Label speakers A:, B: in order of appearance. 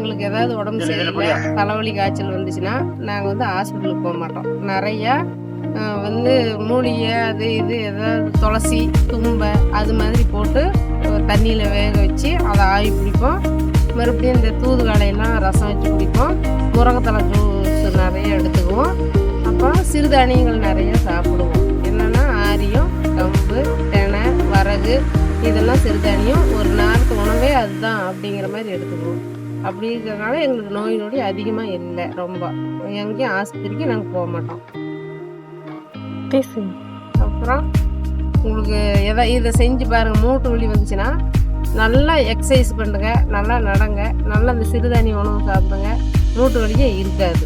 A: எங்களுக்கு ஏதாவது உடம்பு சரியில்லை, தலைவலி காய்ச்சல் வந்துச்சுன்னா நாங்கள் வந்து ஹாஸ்பிட்டலுக்கு போக மாட்டோம். நிறையா வந்து மூலிகை அது இது ஏதாவது துளசி தும்பை அது மாதிரி போட்டு தண்ணியில் வேக வச்சு அதை ஆவி பிடிப்போம். மறுபடியும் இந்த தூதுகாலையெல்லாம் ரசம் வச்சு குடிப்போம். முருங்கைத்தலை ஜூஸ் நிறைய எடுத்துக்குவோம். அப்புறம் சிறுதானியங்கள் நிறைய சாப்பிடுவோம். என்னென்னா ஆரியம், கம்பு, தெனை, வரகு இதெல்லாம் சிறுதானியம். ஒரு நாளுக்கு உணவே அதுதான் அப்படிங்கிற மாதிரி எடுத்துக்குவோம். அப்படி இருக்கிறதுனால எங்களுக்கு நோய் நொடி அதிகமாக இல்லை. ரொம்ப எங்கேயும் ஆஸ்பத்திரிக்கு நாங்கள் போக மாட்டோம். அப்புறம் உங்களுக்கு இதை செஞ்சு பாருங்கள். மூட்டு வலி வந்துச்சுன்னா நல்லா எக்ஸசைஸ் பண்ணுங்க, நல்லா நடங்க, நல்லா இந்த சிறுதானிய உணவு சாப்பிடுங்க. மூட்டு வலியே இருக்காது.